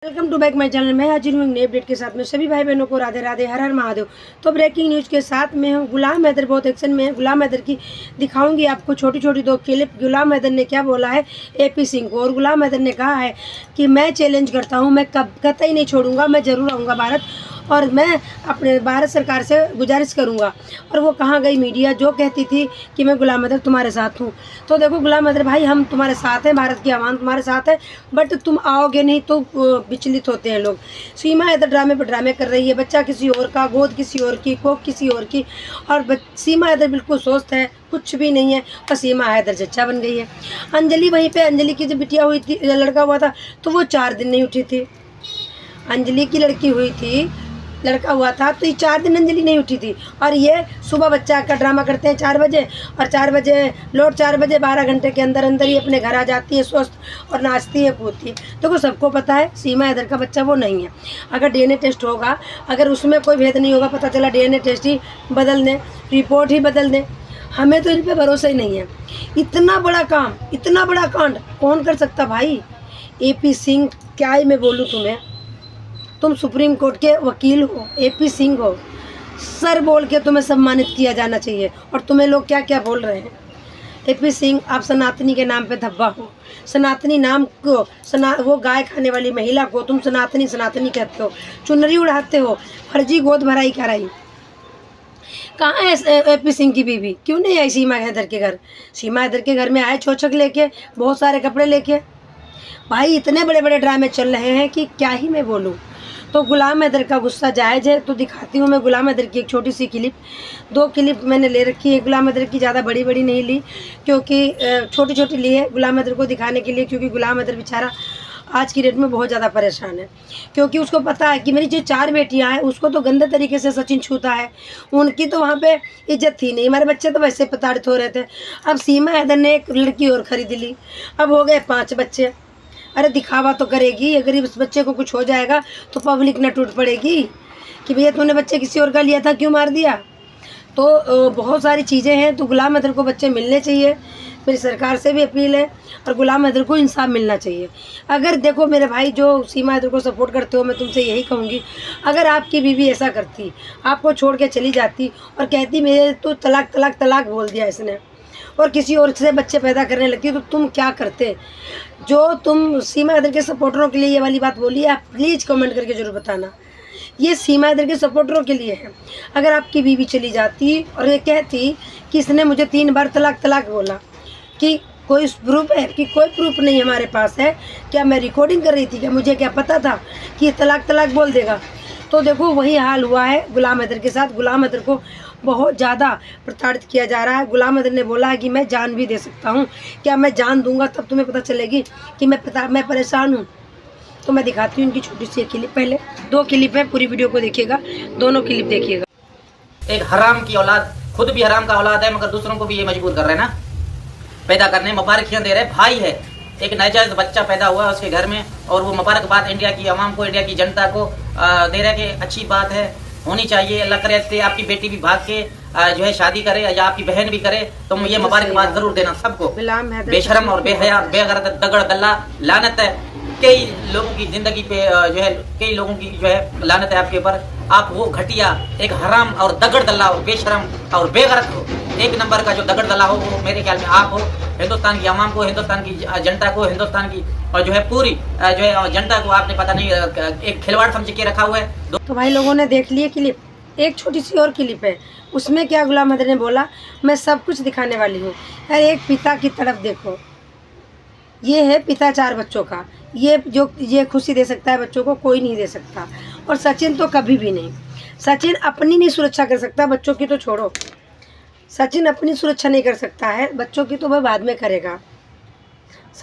Welcome to back my channel. मैं हाजिर हूँ नए अपडेट के साथ में। सभी भाई बहनों को राधे राधे, हर हर महादेव। तो ब्रेकिंग न्यूज़ के साथ में हूँ। गुलाम हैदर बहुत एक्शन में है। गुलाम हैदर की दिखाऊंगी आपको छोटी छोटी दो क्लिप। गुलाम हैदर ने क्या बोला है AP सिंह को, और गुलाम हैदर ने कहा है कि मैं चैलेंज करता हूँ, मैं कतई नहीं छोड़ूंगा, मैं ज़रूर आऊँगा भारत, और मैं अपने भारत सरकार से गुजारिश करूंगा। और वो कहाँ गई मीडिया जो कहती थी कि मैं गुलाम हैदर तुम्हारे साथ हूँ। तो देखो गुलाम हैदर भाई, हम तुम्हारे साथ हैं, भारत की आवाम तुम्हारे साथ है, बट तुम आओगे नहीं तो विचलित होते हैं लोग। सीमा हैदर ड्रामे पर ड्रामे कर रही है, बच्चा किसी और का, गोद किसी और की, कोख किसी और की, और सीमा हैदर बिल्कुल स्वस्थ है, कुछ भी नहीं है, और सीमा हैदर चच्चा बन गई है। अंजलि वहीं पे, अंजलि की जब बिटिया हुई थी, लड़का हुआ था, तो वो 4 दिन नहीं उठी थी। अंजलि की लड़की हुई थी, लड़का हुआ था, तो ये 4 दिन अंजलि नहीं उठी थी। और ये सुबह बच्चा का ड्रामा करते हैं 4 बजे, और 4 बजे लौट 4 बजे 12 घंटे के अंदर अंदर ही अपने घर आ जाती है स्वस्थ, और नाचती है, कूदती है। देखो सबको पता है सीमा हैदर का बच्चा वो नहीं है। अगर DNA टेस्ट होगा, अगर उसमें कोई भेद नहीं होगा, पता चला DNA टेस्ट ही बदल दें, रिपोर्ट ही बदल दें, हमें तो इन पर भरोसा ही नहीं है। इतना बड़ा काम, इतना बड़ा कांड कौन कर सकता भाई। AP सिंह, क्या ही मैं बोलूँ तुम्हें, तुम सुप्रीम कोर्ट के वकील हो, AP सिंह हो, सर बोल के तुम्हें सम्मानित किया जाना चाहिए। और तुम्हें लोग क्या क्या बोल रहे हैं। AP सिंह, आप सनातनी के नाम पे धब्बा हो। सनातनी नाम को, वो गाय खाने वाली महिला को तुम सनातनी सनातनी कहते हो, चुनरी उड़ाते हो, फर्जी गोद भराई कराई। कहाँ है AP सिंह की बीवी, क्यों नहीं आई सीमा हैदर के घर। सीमा हैदर के घर में आए छोचक लेके, बहुत सारे कपड़े लेके। भाई इतने बड़े बड़े ड्रामे चल रहे हैं कि क्या ही मैं बोलूँ। तो गुलाम हैदर का गुस्सा जायज़ है, तो दिखाती हूँ मैं गुलाम हैदर की एक छोटी सी क्लिप। 2 क्लिप मैंने ले रखी है गुलाम हैदर की, ज़्यादा बड़ी बड़ी नहीं ली, क्योंकि छोटी छोटी ली है गुलाम हैदर को दिखाने के लिए। क्योंकि गुलाम हैदर बेचारा आज की डेट में बहुत ज़्यादा परेशान है, क्योंकि उसको पता है कि मेरी जो 4 बेटियां हैं उसको तो गंदे तरीके से सचिन छूता है, उनकी तो वहाँ पे इज्जत थी नहीं, हमारे बच्चे तो वैसे प्रताड़ित हो रहे थे। अब सीमा हैदर ने एक लड़की और ख़रीद ली, अब हो गए 5 बच्चे। अरे दिखावा तो करेगी, अगर इस बच्चे को कुछ हो जाएगा तो पब्लिक न टूट पड़ेगी कि भैया तूने बच्चे किसी और का लिया था, क्यों मार दिया। तो बहुत सारी चीज़ें हैं। तो गुलाम हैदर को बच्चे मिलने चाहिए, मेरी सरकार से भी अपील है, और गुलाम हैदर को इंसाफ मिलना चाहिए। अगर देखो मेरे भाई जो सीमा हैदर को सपोर्ट करते हो, मैं तुमसे यही कहूँगी, अगर आपकी बीवी ऐसा करती, आपको छोड़ के चली जाती और कहती मेरे तो तलाक तलाक तलाक बोल दिया इसने, और किसी और से बच्चे पैदा करने लगती, तो तुम क्या करते। जो तुम सीमा हैदर के सपोर्टरों के लिए ये वाली बात बोली है, आप प्लीज़ कमेंट करके ज़रूर बताना। ये सीमा हैदर के सपोर्टरों के लिए है। अगर आपकी बीवी चली जाती और ये कहती कि इसने मुझे 3 बार तलाक तलाक बोला, कि कोई प्रूफ है, कि कोई प्रूफ नहीं हमारे पास है, क्या मैं रिकॉर्डिंग कर रही थी, क्या मुझे क्या पता था कि ये तलाक तलाक बोल देगा। तो देखो वही हाल हुआ है गुलाम हैदर के साथ। गुलाम हैदर को बहुत ज़्यादा प्रताड़ित किया जा रहा है। गुलाम हैदर ने बोला है कि मैं जान भी दे सकता हूँ, क्या मैं जान दूंगा तब तुम्हें पता चलेगी कि मैं परेशान हूँ। तो मैं दिखाती हूँ इनकी छोटी सी क्लिप। पहले 2 क्लिप है, पूरी वीडियो को देखिएगा, दोनों क्लिप देखिएगा। एक हराम की औलाद, खुद भी हराम का औलाद है, मगर दूसरों को भी ये मजबूर कर रहे हैं ना पैदा करने, मुबारकियां दे रहे हैं। भाई है, एक नाजायज बच्चा पैदा हुआ है उसके घर में, और वो मुबारकबाद इंडिया की आवाम को, इंडिया की जनता को दे रहे हैं कि अच्छी बात है, होनी चाहिए। अल्लाह करे आपकी बेटी भी भाग के जो है शादी करे, या आपकी बहन भी करे, तो ये मुबारकबाद जरूर देना सबको। बेशरम और बेहया बेगैरत दगड़ दल्ला लानत है, कई लोगों की जिंदगी पे जो है, कई लोगों की जो है लानत है आपके ऊपर। आप वो घटिया, एक हराम और दगड़ दल्ला और बेशरम और बेगैरत हो, 1 नंबर का जो दगड़ दल्ला हो, वो मेरे ख्याल में आप हो। हिंदुस्तान की आवाम को, हिंदुस्तान की जनता को, हिंदुस्तान की और जो है पूरी जो है जनता को आपने पता नहीं एक खिलवाड़ समझ के रखा हुआ है। तो भाई लोगों ने देख लिए क्लिप। एक छोटी सी और क्लिप है, उसमें क्या गुलाम हैदर ने बोला, मैं सब कुछ दिखाने वाली हूँ। यार एक पिता की तरफ देखो, ये है पिता 4 बच्चों का, ये खुशी दे सकता है बच्चों को, कोई नहीं दे सकता। और सचिन तो कभी भी नहीं, सचिन अपनी नहीं सुरक्षा कर सकता, बच्चों की तो छोड़ो, सचिन अपनी सुरक्षा नहीं कर सकता है, बच्चों की तो वह बाद में करेगा।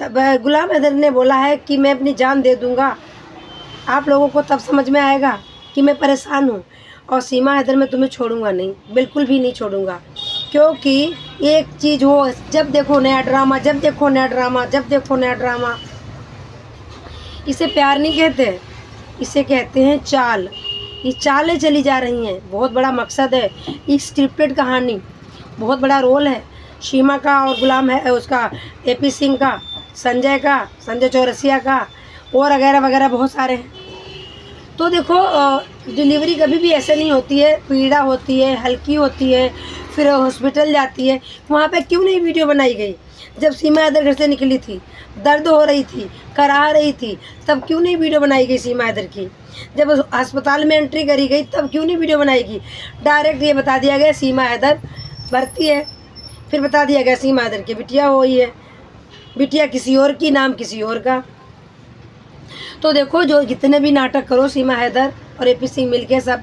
गुलाम हैदर ने बोला है कि मैं अपनी जान दे दूंगा, आप लोगों को तब समझ में आएगा कि मैं परेशान हूँ। और सीमा हैदर मैं तुम्हें छोड़ूंगा नहीं, बिल्कुल भी नहीं छोड़ूंगा, क्योंकि एक चीज़ हो, जब देखो नया ड्रामा, जब देखो नया ड्रामा, जब देखो नया ड्रामा। इसे प्यार नहीं कहते, इसे कहते हैं चाल। ये चालें चली जा रही हैं, बहुत बड़ा मकसद है, एक स्क्रिप्टेड कहानी, बहुत बड़ा रोल है सीमा का और गुलाम है उसका, AP सिंह का, संजय चौरसिया का, और वगैरह वगैरह बहुत सारे हैं। तो देखो डिलीवरी कभी भी ऐसे नहीं होती है, पीड़ा होती है, हल्की होती है, फिर हॉस्पिटल जाती है। वहाँ पे क्यों नहीं वीडियो बनाई गई? जब सीमा हैदर घर से निकली थी, दर्द हो रही थी, करा रही थी, तब क्यों नहीं वीडियो बनाई गई सीमा हैदर की? जब अस्पताल में एंट्री करी गई तब क्यों नहीं वीडियो बनाएगी? डायरेक्ट ये बता दिया गया सीमा हैदर भर्ती है, फिर बता दिया गया सीमा हैदर की बिटिया हुई है, बिटिया किसी और की, नाम किसी और का। तो देखो जो जितने भी नाटक करो सीमा हैदर और AP सिंह मिलके, सब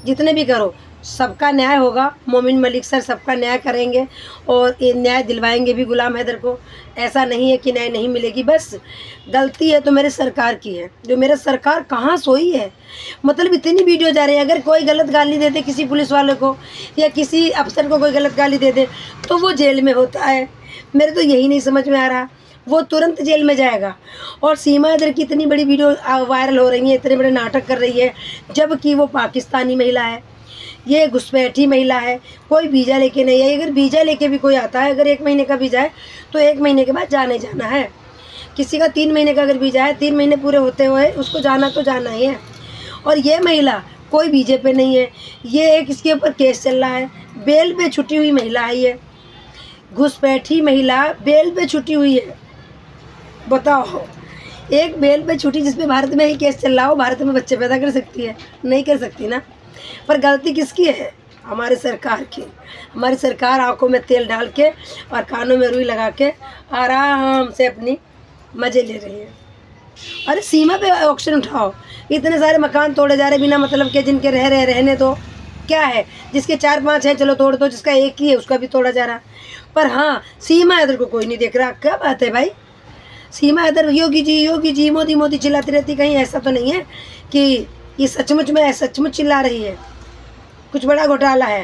जितने भी करो, सबका न्याय होगा। मोमिन मलिक सर सबका न्याय करेंगे और ये न्याय दिलवाएंगे भी गुलाम हैदर को। ऐसा नहीं है कि न्याय नहीं मिलेगी। बस गलती है तो मेरे सरकार की है, जो मेरा सरकार कहाँ सोई है। मतलब इतनी वीडियो जा रही है, अगर कोई गलत गाली दे दे किसी पुलिस वाले को या किसी अफसर को कोई गलत गाली दे दे तो वो जेल में होता है। मेरे तो यही नहीं समझ में आ रहा, वो तुरंत जेल में जाएगा। और सीमा हैदर की इतनी बड़ी वीडियो वायरल हो रही है, इतने बड़े नाटक कर रही है, जबकि वो पाकिस्तानी महिला है, ये घुसपैठी महिला है, कोई वीज़ा लेके नहीं आई। अगर वीज़ा लेके भी कोई आता है, अगर 1 महीने का वीज़ा है तो 1 महीने के बाद जाने जाना है। किसी का 3 महीने का अगर वीज़ा है, 3 महीने पूरे होते हुए उसको जाना तो जाना ही है। और ये महिला कोई वीज़े पे नहीं है, ये एक इसके ऊपर केस चल रहा है, बेल पे छुट्टी हुई महिला है, ये घुसपैठी महिला बेल पे छुट्टी हुई है। बताओ, एक बेल पे छुट्टी जिसपे भारत में ही केस चल रहा हो, भारत में बच्चे पैदा कर सकती है? नहीं कर सकती ना। पर गलती किसकी है? हमारे सरकार की। हमारी सरकार आंखों में तेल डाल के और कानों में रुई लगा के आराम से अपनी मज़े ले रही है। अरे सीमा पे ऑक्शन उठाओ, इतने सारे मकान तोड़े जा रहे बिना मतलब के, जिनके रहने दो, क्या है? जिसके 4-5 हैं चलो तोड़ दो, जिसका एक ही है उसका भी तोड़ा जा रहा। पर हाँ, सीमा हैदर को कोई नहीं देख रहा। क्या बात है भाई? सीमा हैदर योगी जी मोदी मोदी चिल्लाती रहती, कहीं ऐसा तो नहीं है कि ये सचमुच चिल्ला रही है? कुछ बड़ा घोटाला है,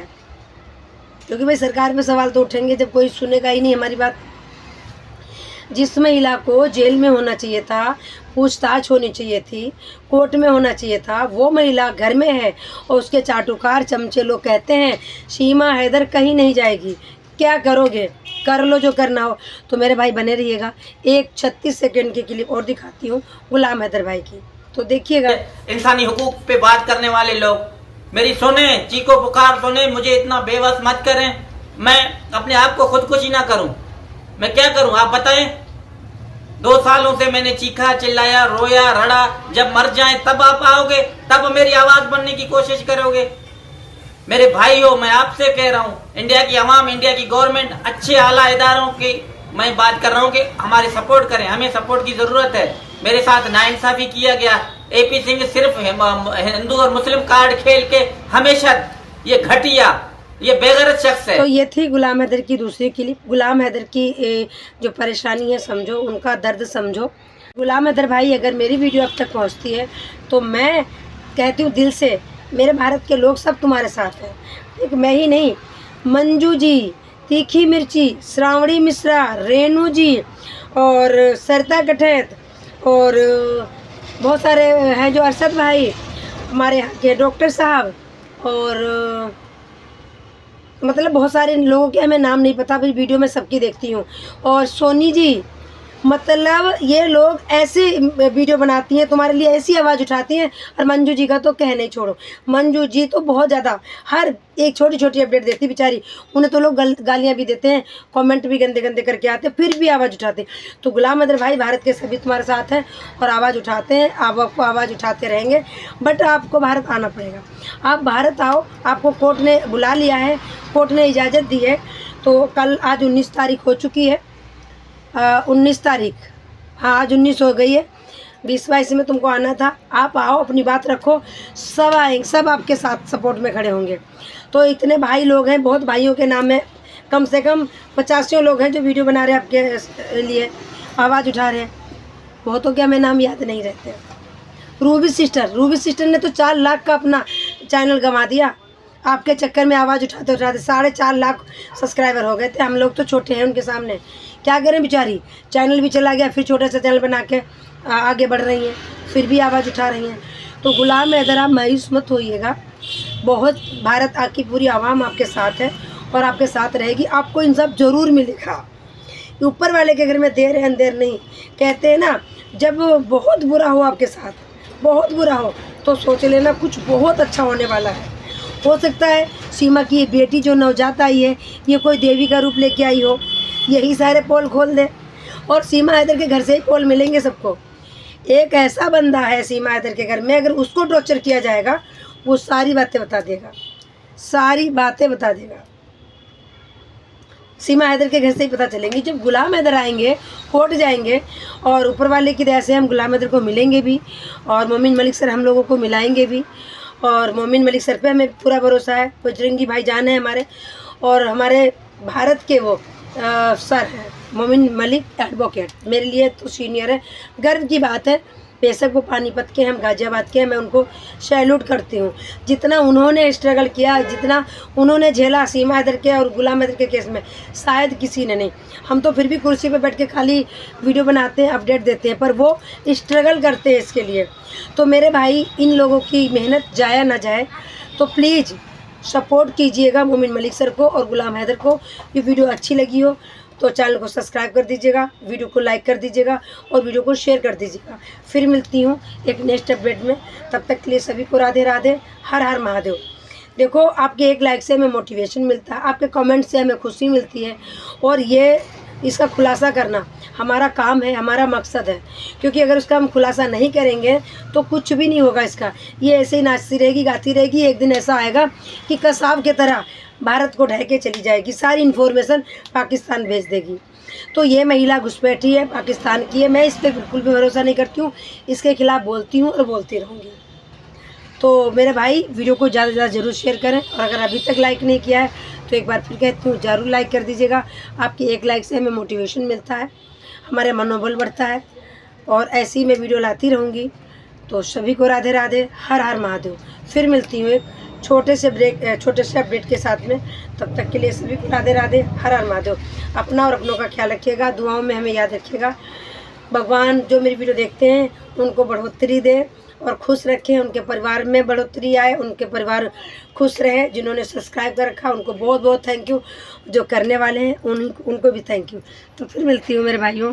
क्योंकि भाई सरकार पे सवाल तो उठेंगे जब कोई सुनेगा ही नहीं हमारी बात। जिस महिला को जेल में होना चाहिए था, पूछताछ होनी चाहिए थी, कोर्ट में होना चाहिए था, वो महिला घर में है और उसके चाटुकार चमचे लोग कहते हैं सीमा हैदर कहीं नहीं जाएगी। क्या करोगे? कर लो जो करना हो। तो मेरे भाई बने रहिएगा, एक 36 सेकंड की क्लिप और दिखाती हूँ गुलाम हैदर भाई की, तो देखिएगा। इंसानी हुकूक पे बात करने वाले लोग मेरी सुने, चीखो पुकार सुने, मुझे इतना बेबस मत करें। मैं अपने आप को खुदकुशी ना करूं, मैं क्या करूं आप बताएं? 2 सालों से मैंने चीखा, चिल्लाया, रोया, रड़ा। जब मर जाए तब आप आओगे, तब मेरी आवाज बनने की कोशिश करोगे। मेरे भाई हो, मैं आपसे कह रहा हूँ, इंडिया की आवाम, इंडिया की गवर्नमेंट, अच्छे आला इदारों की मैं बात कर रहा हूँ कि हमारी सपोर्ट करें, हमें सपोर्ट की जरूरत है। मेरे साथ नाइंसाफी किया गया। AP सिंह सिर्फ हिंदू और मुस्लिम कार्ड खेल के हमेशा ये घटिया, ये बेगैरत शख्स है। तो ये थी गुलाम हैदर की दूसरी क्लिप। गुलाम हैदर की जो परेशानी है समझो, उनका दर्द समझो। गुलाम हैदर भाई, अगर मेरी वीडियो अब तक पहुंचती है तो मैं कहती हूँ दिल से, मेरे भारत के लोग सब तुम्हारे साथ हैं। एक मैं ही नहीं, मंजू जी, तीखी मिर्ची, श्रावणी मिश्रा, रेणु जी और सरता कठैत और बहुत सारे हैं जो अरशद भाई, हमारे यहाँ के डॉक्टर साहब, और मतलब बहुत सारे लोगों के हमें नाम नहीं पता, फिर वीडियो में सबकी देखती हूँ। और सोनी जी, मतलब ये लोग ऐसे वीडियो बनाती हैं, तुम्हारे लिए ऐसी आवाज़ उठाती हैं। और मंजू जी का तो कहने छोड़ो, मंजू जी तो बहुत ज़्यादा हर एक छोटी छोटी अपडेट देती बेचारी। उन्हें तो लोग गालियाँ भी देते हैं, कमेंट भी गंदे गंदे करके आते हैं, फिर भी आवाज़ उठाते हैं। तो गुलाम हैदर भाई, भारत के सभी तुम्हारे साथ हैं और आवाज़ उठाते हैं, आप आपको आवाज़ उठाते रहेंगे। बट आपको भारत आना पड़ेगा। आप भारत आओ, आपको कोर्ट ने बुला लिया है, कोर्ट ने इजाज़त दी है। तो कल, आज 19 तारीख हो चुकी है, 19 तारीख, हाँ आज 19 हो गई है, 20-22 में तुमको आना था। आप आओ, अपनी बात रखो, सब आएंगे, सब आपके साथ सपोर्ट में खड़े होंगे। तो इतने भाई लोग हैं, बहुत भाइयों के नाम है, कम से कम 50 लोग हैं जो वीडियो बना रहे हैं आपके लिए, आवाज़ उठा रहे हैं। बहुतों के हमें नाम याद नहीं रहते। रूबी सिस्टर ने तो 4 लाख का अपना चैनल गंवा दिया आपके चक्कर में, आवाज़ उठाते उठाते 4.5 लाख सब्सक्राइबर हो गए थे। हम लोग तो छोटे हैं उनके सामने, क्या करें बेचारी, चैनल भी चला गया, फिर छोटा सा चैनल बना के आगे बढ़ रही हैं, फिर भी आवाज़ उठा रही हैं। तो गुलाम हैदर, आप मायूस मत होइएगा, बहुत भारत की पूरी आवाम आपके साथ है और आपके साथ रहेगी। आपको इंसाफ ज़रूर मिलेगा, ऊपर वाले के घर में देर है अंधेर नहीं। कहते हैं ना, जब बहुत बुरा हो आपके साथ, बहुत बुरा हो, तो सोच लेना कुछ बहुत अच्छा होने वाला है। हो सकता है सीमा की ये बेटी जो नवजात आई है, ये कोई देवी का रूप लेके आई हो, यही सारे पोल खोल दे। और सीमा हैदर के घर से ही पोल मिलेंगे सबको। एक ऐसा बंदा है सीमा हैदर के घर में, अगर उसको टॉर्चर किया जाएगा, वो सारी बातें बता देगा, सारी बातें बता देगा। सीमा हैदर के घर से ही पता चलेंगी। जब गुलाम हैदर आएंगे, कोर्ट जाएंगे, और ऊपर वाले की दया से हम गुलाम हैदर को मिलेंगे भी, और मोमिन मलिक सर हम लोगों को मिलाएंगे भी। और मोमिन मलिक सर पे हमें पूरा भरोसा है। बजरंगी भाई जान है हमारे, और हमारे भारत के वो सर हैं मोमिन मलिक एडवोकेट, मेरे लिए तो सीनियर है। गर्व की बात है, बेशक वो पानीपत के, हम गाजियाबाद के हैं, मैं उनको सैल्यूट करती हूँ। जितना उन्होंने स्ट्रगल किया, जितना उन्होंने झेला सीमा हैदर के और गुलाम हैदर के केस में, शायद किसी ने नहीं। हम तो फिर भी कुर्सी पे बैठ के खाली वीडियो बनाते हैं, अपडेट देते हैं, पर वो स्ट्रगल करते हैं इसके लिए। तो मेरे भाई, इन लोगों की मेहनत जाया ना जाए, तो प्लीज़ सपोर्ट कीजिएगा मोमिन मलिक सर को और गुलाम हैदर को। ये वीडियो अच्छी लगी हो तो चैनल को सब्सक्राइब कर दीजिएगा, वीडियो को लाइक कर दीजिएगा और वीडियो को शेयर कर दीजिएगा। फिर मिलती हूँ एक नेक्स्ट अपडेट में, तब तक के लिए सभी को राधे राधे, हर हर महादेव। देखो, आपके एक लाइक से हमें मोटिवेशन मिलता है, आपके कमेंट से हमें खुशी मिलती है, और ये इसका खुलासा करना हमारा काम है, हमारा मकसद है। क्योंकि अगर उसका हम खुलासा नहीं करेंगे तो कुछ भी नहीं होगा इसका। ये ऐसे ही नाचती रहेगी, गाती रहेगी, एक दिन ऐसा आएगा कि कसाब की तरह भारत को ढह के चली जाएगी, सारी इन्फॉर्मेशन पाकिस्तान भेज देगी। तो ये महिला घुसपैठी है, पाकिस्तान की है, मैं इस पर बिल्कुल भी भरोसा नहीं करती हूँ, इसके खिलाफ़ बोलती हूँ और बोलती रहूँगी। तो मेरे भाई, वीडियो को ज़्यादा से ज़्यादा ज़रूर शेयर करें, और अगर अभी तक लाइक नहीं किया है तो एक बार फिर कहती हूँ, ज़रूर लाइक कर दीजिएगा। आपकी एक लाइक से हमें मोटिवेशन मिलता है, हमारे मनोबल बढ़ता है, और ऐसी मैं वीडियो लाती रहूँगी। तो सभी को राधे राधे, हर हर महादेव। फिर मिलती हूँ एक छोटे से अपडेट के साथ में, तब तक के लिए सभी को राधे राधे, हर हर महादेव। अपना और अपनों का ख्याल रखिएगा, दुआओं में हमें याद रखिएगा। भगवान जो मेरी वीडियो देखते हैं उनको बढ़ोतरी दे और खुश रखें, उनके परिवार में बढ़ोतरी आए, उनके परिवार खुश रहे। जिन्होंने सब्सक्राइब कर रखा उनको बहुत बहुत थैंक यू, जो करने वाले हैं उनको भी थैंक यू। तो फिर मिलती हूँ मेरे भाइयों।